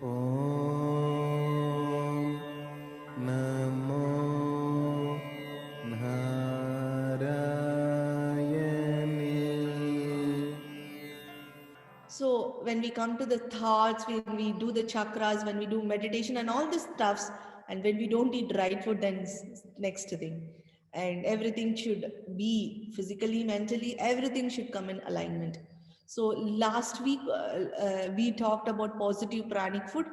Om Namo Narayane. So when we come to the thoughts, when we do the chakras, when we do meditation and all this stuffs, and when we don't eat right food, then next thing. And everything should be physically, mentally, everything should come in alignment. So last week we talked about positive pranic food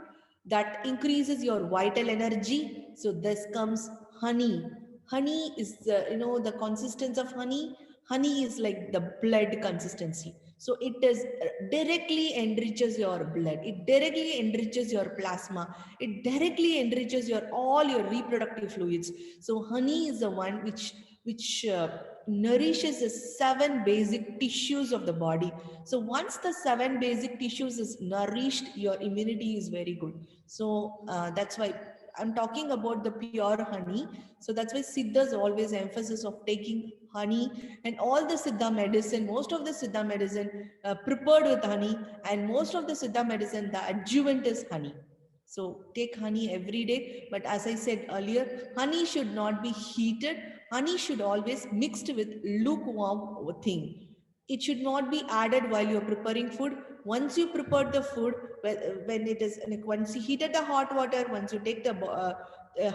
that increases your vital energy. So this comes honey. Honey is the consistence of honey. Honey is like the blood consistency. So it is directly enriches your blood. It directly enriches your plasma. It directly enriches your all your reproductive fluids. So honey is the one which nourishes the 7 basic tissues of the body. So once the 7 basic tissues is nourished, your immunity is very good. So that's why I'm talking about the pure honey. So that's why Siddhas always emphasis of taking honey, and all the Siddha medicine, most of the Siddha medicine prepared with honey, and most of the Siddha medicine, the adjuvant is honey. So take honey every day. But as I said earlier, honey should not be heated. Honey should always mixed with lukewarm thing. It should not be added while you're preparing food. Once you prepare the food, when it is like once you heated the hot water, once you take the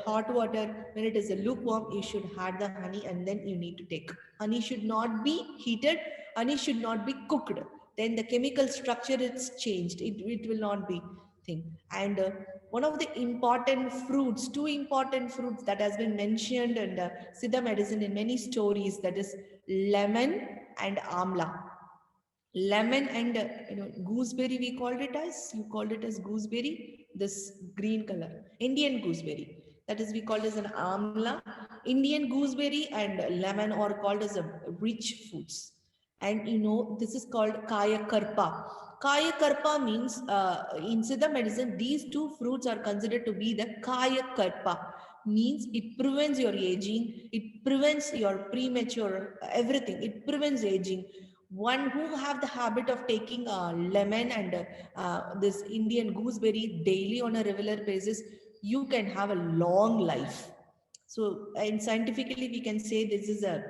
hot water, when it is a lukewarm, you should add the honey and then you need to take. Honey should not be heated. Honey should not be cooked. Then the chemical structure is changed. It will not be thing. And one of the important fruits, two important fruits that has been mentioned in the Siddha medicine in many stories, that is lemon and amla. Lemon and gooseberry, we called it as, you called it as gooseberry, this green color, Indian gooseberry. That is, we called as an amla. Indian gooseberry and lemon are called as a rich foods. And this is called kaya karpa. Kaya karpa means in Siddha medicine, these two fruits are considered to be the kaya karpa. Means it prevents your aging, it prevents your premature everything, it prevents aging. One who have the habit of taking lemon and this Indian gooseberry daily on a regular basis, you can have a long life. So and scientifically we can say this is a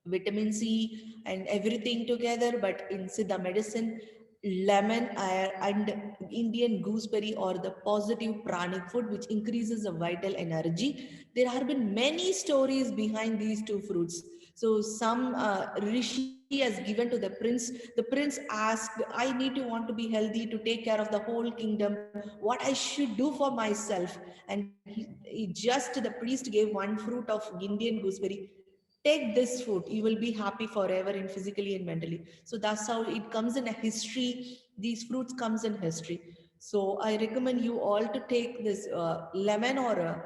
vitamin C and everything together. But in Siddha medicine, lemon and Indian gooseberry or the positive pranic food, which increases the vital energy. There have been many stories behind these two fruits. So some rishi has given to the prince. The prince asked, I need to want to be healthy to take care of the whole kingdom. What I should do for myself? And he just the priest gave one fruit of Indian gooseberry. Take this food, you will be happy forever in physically and mentally. So that's how it comes in a history. These fruits comes in history. So I recommend you all to take this lemon or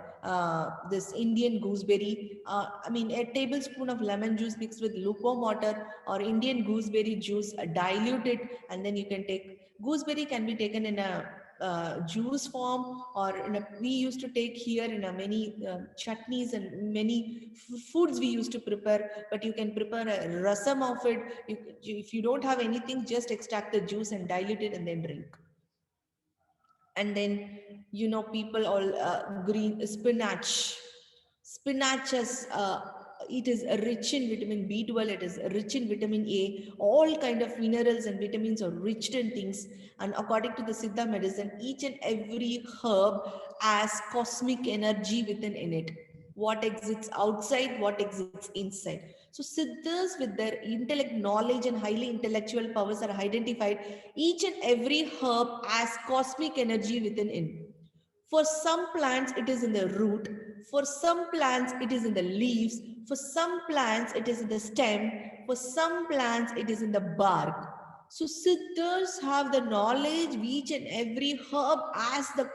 this Indian gooseberry. I mean, a tablespoon of lemon juice mixed with lukewarm water or Indian gooseberry juice, dilute it, and then you can take. Gooseberry can be taken in a juice form, or we used to take here in a many chutneys and many foods we used to prepare. But you can prepare a rasam of it. If you don't have anything, just extract the juice and dilute it and then drink. And then people all green spinach is it is rich in vitamin B12, it is rich in vitamin A, all kind of minerals and vitamins are rich in things. And according to the Siddha medicine, each and every herb has cosmic energy within in it. What exists outside, what exists inside. So Siddhas with their intellect, knowledge and highly intellectual powers are identified each and every herb has cosmic energy within it. For some plants, it is in the root. For some plants, it is in the leaves. For some plants, it is in the stem. For some plants, it is in the bark. So Siddhas have the knowledge. Each and every herb has the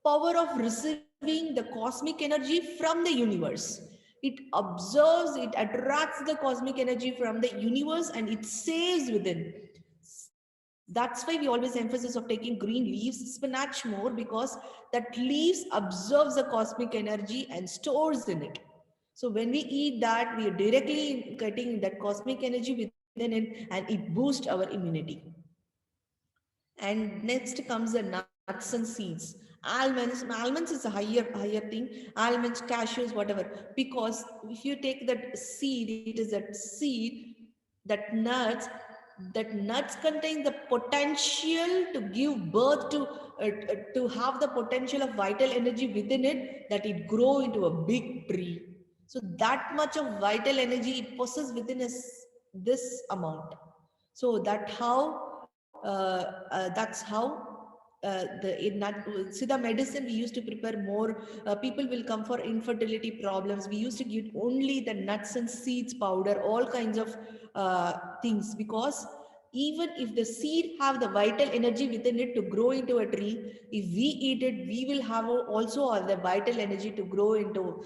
power of receiving the cosmic energy from the universe. It observes, it attracts the cosmic energy from the universe, and it saves within. That's why we always emphasis of taking green leaves, spinach more, because that leaves absorbs the cosmic energy and stores in it. So when we eat that, we are directly getting that cosmic energy within it, and it boosts our immunity. And next comes the nut. nuts and seeds. Almonds is a higher thing. Almonds, cashews, whatever. Because if you take that seed, it is that seed, that nuts, that nuts contain the potential to give birth to have the potential of vital energy within it, that it grow into a big tree. So that much of vital energy it possesses within us, this amount. So that's how see the medicine we used to prepare more. People will come for infertility problems. We used to give only the nuts and seeds powder, all kinds of things, because even if the seed have the vital energy within it to grow into a tree, if we eat it, we will have also all the vital energy to grow into,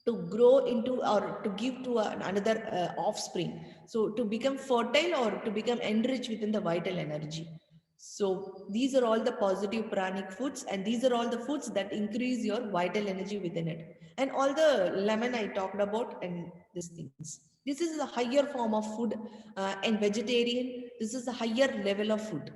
to grow into or to give to another offspring, so to become fertile or to become enriched within the vital energy. So these are all the positive pranic foods, and these are all the foods that increase your vital energy within it. And all the lemon I talked about and these things, this is a higher form of food. And vegetarian, this is a higher level of food.